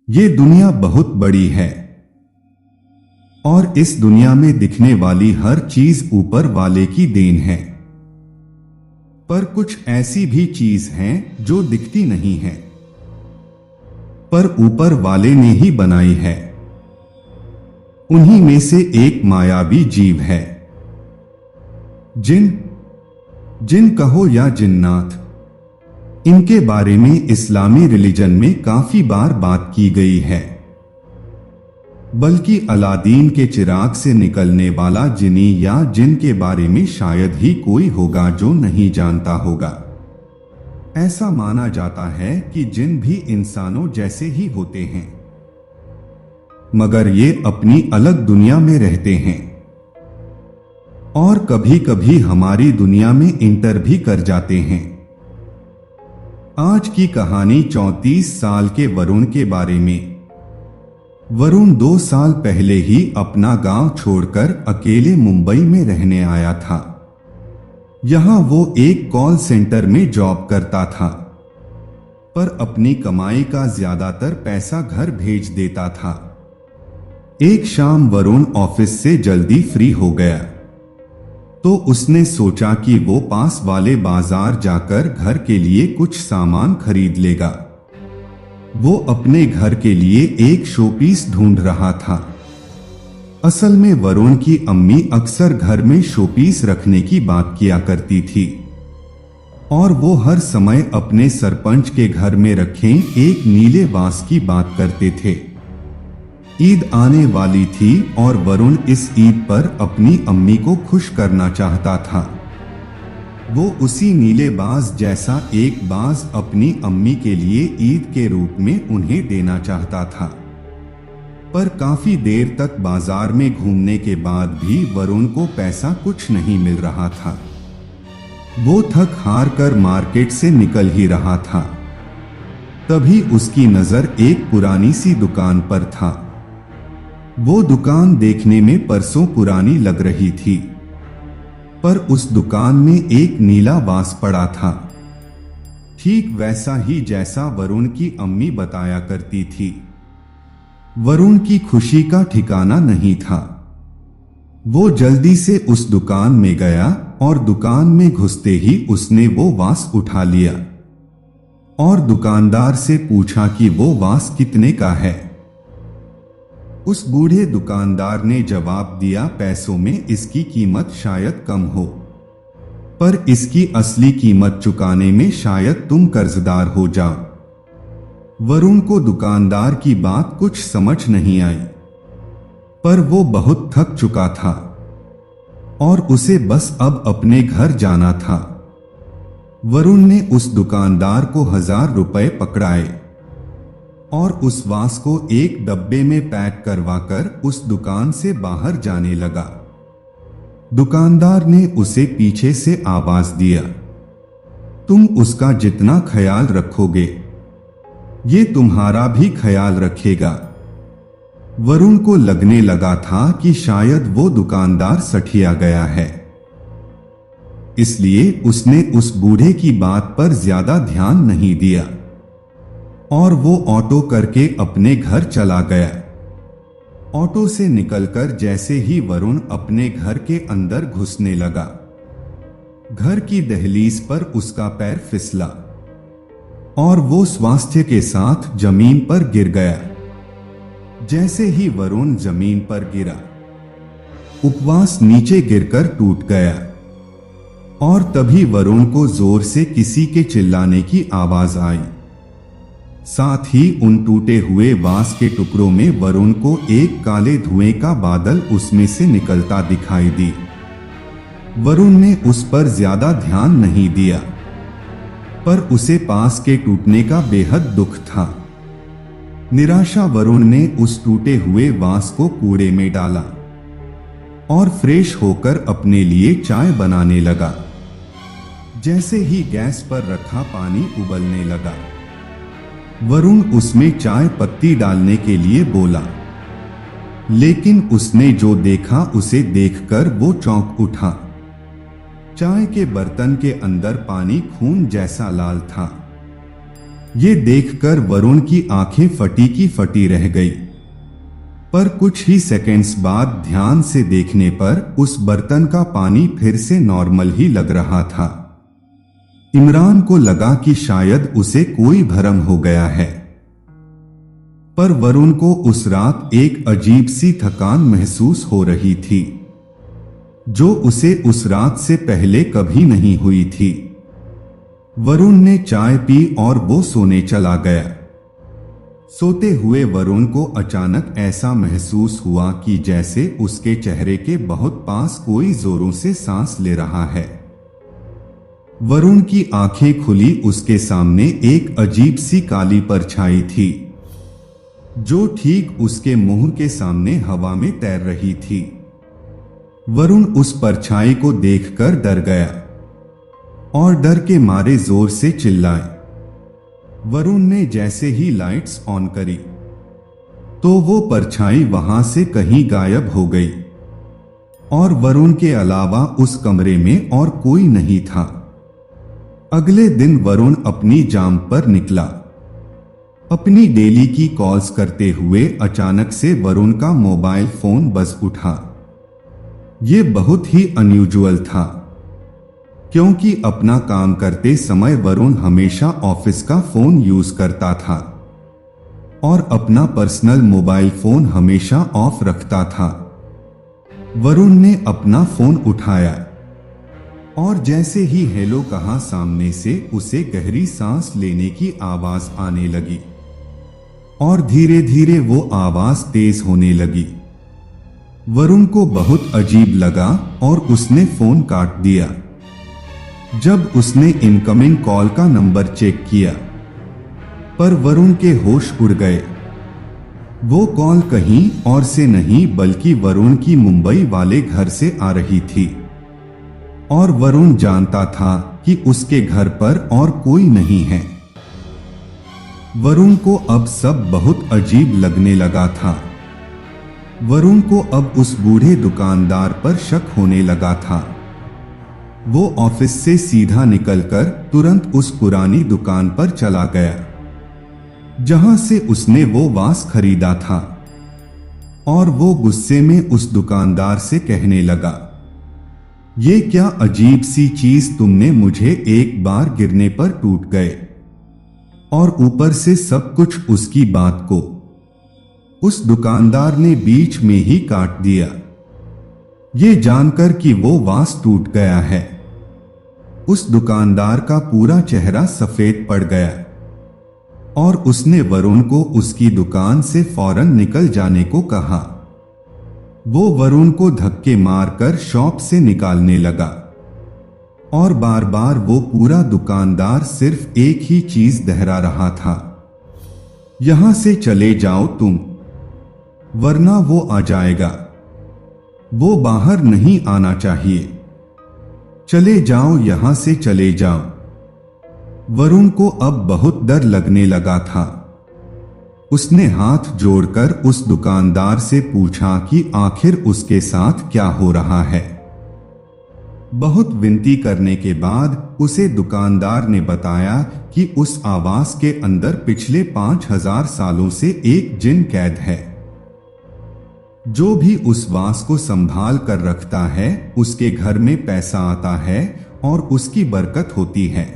ये दुनिया बहुत बड़ी है और इस दुनिया में दिखने वाली हर चीज ऊपर वाले की देन है। पर कुछ ऐसी भी चीज हैं जो दिखती नहीं है, पर ऊपर वाले ने ही बनाई है। उन्हीं में से एक मायावी जीव है। जिन कहो या जिन्नात, इनके बारे में इस्लामी रिलीजन में काफी बार बात की गई है। बल्कि अलादीन के चिराग से निकलने वाला जिनी या जिन के बारे में शायद ही कोई होगा जो नहीं जानता होगा। ऐसा माना जाता है कि जिन भी इंसानों जैसे ही होते हैं, मगर ये अपनी अलग दुनिया में रहते हैं और कभी कभी हमारी दुनिया में इंटर भी कर जाते हैं। आज की कहानी 34 साल के वरुण के बारे में। वरुण 2 साल पहले ही अपना गांव छोड़कर अकेले मुंबई में रहने आया था। यहां वो एक कॉल सेंटर में जॉब करता था, पर अपनी कमाई का ज्यादातर पैसा घर भेज देता था। एक शाम वरुण ऑफिस से जल्दी फ्री हो गया तो उसने सोचा कि वो पास वाले बाजार जाकर घर के लिए कुछ सामान खरीद लेगा। वो अपने घर के लिए एक शोपीस ढूंढ रहा था। असल में वरुण की अम्मी अक्सर घर में शोपीस रखने की बात किया करती थी और वो हर समय अपने सरपंच के घर में रखे एक नीले बांस की बात करते थे। ईद आने वाली थी और वरुण इस ईद पर अपनी अम्मी को खुश करना चाहता था। वो उसी नीले बांस जैसा एक बांस अपनी अम्मी के लिए ईद के रूप में उन्हें देना चाहता था। पर काफी देर तक बाजार में घूमने के बाद भी वरुण को पैसा कुछ नहीं मिल रहा था। वो थक हार कर मार्केट से निकल ही रहा था, तभी उसकी नजर एक पुरानी सी दुकान पर था। वो दुकान देखने में परसों पुरानी लग रही थी, पर उस दुकान में एक नीला बांस पड़ा था, ठीक वैसा ही जैसा वरुण की अम्मी बताया करती थी। वरुण की खुशी का ठिकाना नहीं था। वो जल्दी से उस दुकान में गया और दुकान में घुसते ही उसने वो बांस उठा लिया और दुकानदार से पूछा कि वो बांस कितने का है। उस बूढ़े दुकानदार ने जवाब दिया, पैसों में इसकी कीमत शायद कम हो, पर इसकी असली कीमत चुकाने में शायद तुम कर्जदार हो जाओ। वरुण को दुकानदार की बात कुछ समझ नहीं आई, पर वो बहुत थक चुका था और उसे बस अब अपने घर जाना था। वरुण ने उस दुकानदार को 1000 रुपए पकड़ाए और उस बांस को एक डब्बे में पैक करवाकर उस दुकान से बाहर जाने लगा। दुकानदार ने उसे पीछे से आवाज दिया, तुम उसका जितना ख्याल रखोगे, ये तुम्हारा भी ख्याल रखेगा। वरुण को लगने लगा था कि शायद वो दुकानदार सठिया गया है, इसलिए उसने उस बूढ़े की बात पर ज्यादा ध्यान नहीं दिया और वो ऑटो करके अपने घर चला गया। ऑटो से निकलकर जैसे ही वरुण अपने घर के अंदर घुसने लगा, घर की दहलीज पर उसका पैर फिसला और वो स्वास्थ्य के साथ जमीन पर गिर गया। जैसे ही वरुण जमीन पर गिरा, उपवास नीचे गिरकर टूट गया और तभी वरुण को जोर से किसी के चिल्लाने की आवाज आई। साथ ही उन टूटे हुए बांस के टुकड़ों में वरुण को एक काले धुएं का बादल उसमें से निकलता दिखाई दी। वरुण ने उस पर ज्यादा ध्यान नहीं दिया, पर उसे पास के टूटने का बेहद दुख था। निराशा वरुण ने उस टूटे हुए बांस को कूड़े में डाला और फ्रेश होकर अपने लिए चाय बनाने लगा। जैसे ही गैस पर रखा पानी उबलने लगा, वरुण उसमें चाय पत्ती डालने के लिए बोला, लेकिन उसने जो देखा उसे देखकर वो चौंक उठा। चाय के बर्तन के अंदर पानी खून जैसा लाल था। ये देखकर वरुण की आंखें फटी की फटी रह गई। पर कुछ ही सेकंड्स बाद ध्यान से देखने पर उस बर्तन का पानी फिर से नॉर्मल ही लग रहा था। इमरान को लगा कि शायद उसे कोई भ्रम हो गया है। पर वरुण को उस रात एक अजीब सी थकान महसूस हो रही थी, जो उसे उस रात से पहले कभी नहीं हुई थी। वरुण ने चाय पी और वो सोने चला गया। सोते हुए वरुण को अचानक ऐसा महसूस हुआ कि जैसे उसके चेहरे के बहुत पास कोई जोरों से सांस ले रहा है। वरुण की आंखें खुली, उसके सामने एक अजीब सी काली परछाई थी, जो ठीक उसके मुंह के सामने हवा में तैर रही थी। वरुण उस परछाई को देखकर डर गया और डर के मारे जोर से चिल्लाए। वरुण ने जैसे ही लाइट्स ऑन करी तो वो परछाई वहां से कहीं गायब हो गई और वरुण के अलावा उस कमरे में और कोई नहीं था। अगले दिन वरुण अपनी जाम पर निकला। अपनी डेली की कॉल्स करते हुए अचानक से वरुण का मोबाइल फोन बज उठा। ये बहुत ही अनयूजुअल था, क्योंकि अपना काम करते समय वरुण हमेशा ऑफिस का फोन यूज करता था और अपना पर्सनल मोबाइल फोन हमेशा ऑफ रखता था। वरुण ने अपना फोन उठाया और जैसे ही हेलो कहा, सामने से उसे गहरी सांस लेने की आवाज आने लगी और धीरे धीरे वो आवाज तेज होने लगी। वरुण को बहुत अजीब लगा और उसने फोन काट दिया। जब उसने इनकमिंग कॉल का नंबर चेक किया, पर वरुण के होश उड़ गए। वो कॉल कहीं और से नहीं बल्कि वरुण की मुंबई वाले घर से आ रही थी और वरुण जानता था कि उसके घर पर और कोई नहीं है। वरुण को अब सब बहुत अजीब लगने लगा था। वरुण को अब उस बूढ़े दुकानदार पर शक होने लगा था। वो ऑफिस से सीधा निकलकर तुरंत उस पुरानी दुकान पर चला गया जहां से उसने वो वास खरीदा था और वो गुस्से में उस दुकानदार से कहने लगा, ये क्या अजीब सी चीज तुमने मुझे एक बार गिरने पर टूट गए और ऊपर से सब कुछ। उसकी बात को उस दुकानदार ने बीच में ही काट दिया, ये जानकर कि वो वास टूट गया है। उस दुकानदार का पूरा चेहरा सफेद पड़ गया और उसने वरुण को उसकी दुकान से फौरन निकल जाने को कहा। वो वरुण को धक्के मारकर शॉप से निकालने लगा और बार बार वो पूरा दुकानदार सिर्फ एक ही चीज दोहरा रहा था, यहां से चले जाओ तुम, वरना वो आ जाएगा। वो बाहर नहीं आना चाहिए, चले जाओ, यहां से चले जाओ। वरुण को अब बहुत डर लगने लगा था। उसने हाथ जोड़कर उस दुकानदार से पूछा कि आखिर उसके साथ क्या हो रहा है। बहुत विनती करने के बाद उसे दुकानदार ने बताया कि उस आवास के अंदर पिछले 5000 सालों से एक जिन कैद है। जो भी उस वास को संभाल कर रखता है, उसके घर में पैसा आता है और उसकी बरकत होती है।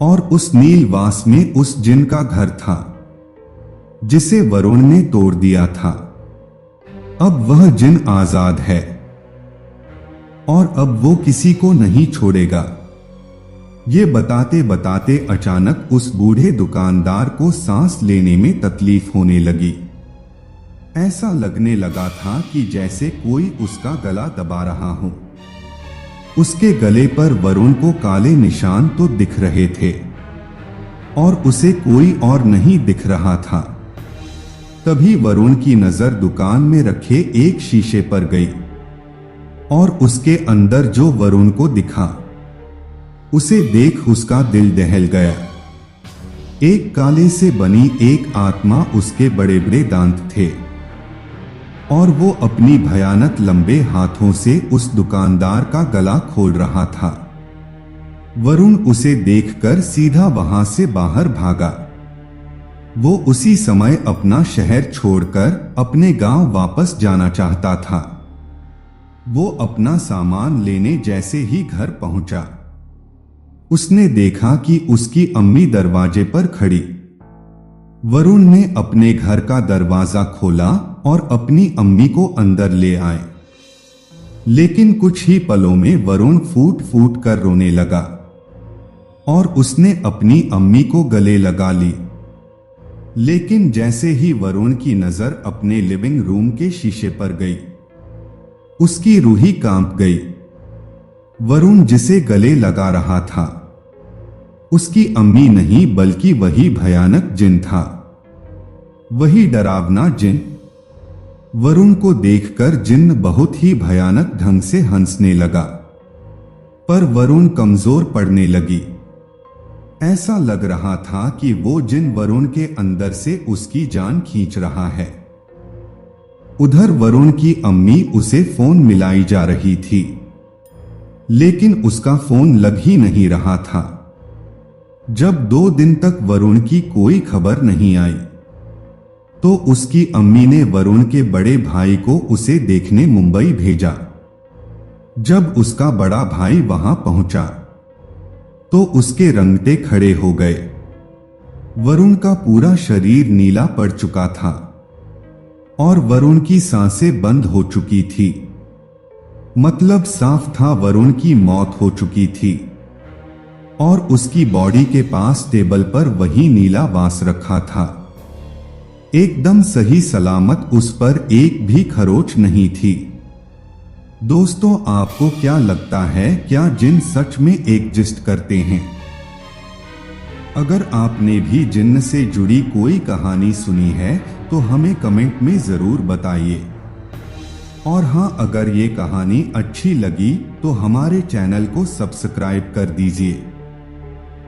और उस नील वास में उस जिन का घर था जिसे वरुण ने तोड़ दिया था। अब वह जिन आजाद है और अब वो किसी को नहीं छोड़ेगा। ये बताते बताते अचानक उस बूढ़े दुकानदार को सांस लेने में तकलीफ होने लगी। ऐसा लगने लगा था कि जैसे कोई उसका गला दबा रहा हो। उसके गले पर वरुण को काले निशान तो दिख रहे थे और उसे कोई और नहीं दिख रहा था। तभी वरुण की नजर दुकान में रखे एक शीशे पर गई और उसके अंदर जो वरुण को दिखा, उसे देख उसका दिल दहल गया। एक काले से बनी एक आत्मा, उसके बड़े बड़े दांत थे और वो अपनी भयानक लंबे हाथों से उस दुकानदार का गला खोल रहा था। वरुण उसे देखकर सीधा वहां से बाहर भागा। वो उसी समय अपना शहर छोड़कर अपने गांव वापस जाना चाहता था। वो अपना सामान लेने जैसे ही घर पहुंचा, उसने देखा कि उसकी अम्मी दरवाजे पर खड़ी। वरुण ने अपने घर का दरवाजा खोला और अपनी अम्मी को अंदर ले आए। लेकिन कुछ ही पलों में वरुण फूट फूट कर रोने लगा और उसने अपनी अम्मी को गले लगा ली। लेकिन जैसे ही वरुण की नजर अपने लिविंग रूम के शीशे पर गई, उसकी रूह ही कांप गई। वरुण जिसे गले लगा रहा था, उसकी अम्मी नहीं बल्कि वही भयानक जिन था, वही डरावना जिन। वरुण को देखकर जिन्न बहुत ही भयानक ढंग से हंसने लगा, पर वरुण कमजोर पड़ने लगी। ऐसा लग रहा था कि वो जिन वरुण के अंदर से उसकी जान खींच रहा है। उधर वरुण की अम्मी उसे फोन मिलाई जा रही थी, लेकिन उसका फोन लग ही नहीं रहा था। जब 2 दिन तक वरुण की कोई खबर नहीं आई, तो उसकी अम्मी ने वरुण के बड़े भाई को उसे देखने मुंबई भेजा। जब उसका बड़ा भाई वहां पहुंचा, तो उसके रंगटे खड़े हो गए। वरुण का पूरा शरीर नीला पड़ चुका था और वरुण की सांसें बंद हो चुकी थी। मतलब साफ था वरुण की मौत हो चुकी थी और उसकी बॉडी के पास टेबल पर वही नीला वास रखा था। एकदम सही सलामत, उस पर एक भी खरोच नहीं थी। दोस्तों, आपको क्या लगता है, क्या जिन सच में एग्जिस्ट करते हैं? अगर आपने भी जिन्न से जुड़ी कोई कहानी सुनी है तो हमें कमेंट में जरूर बताइए। और हाँ, अगर ये कहानी अच्छी लगी तो हमारे चैनल को सब्सक्राइब कर दीजिए।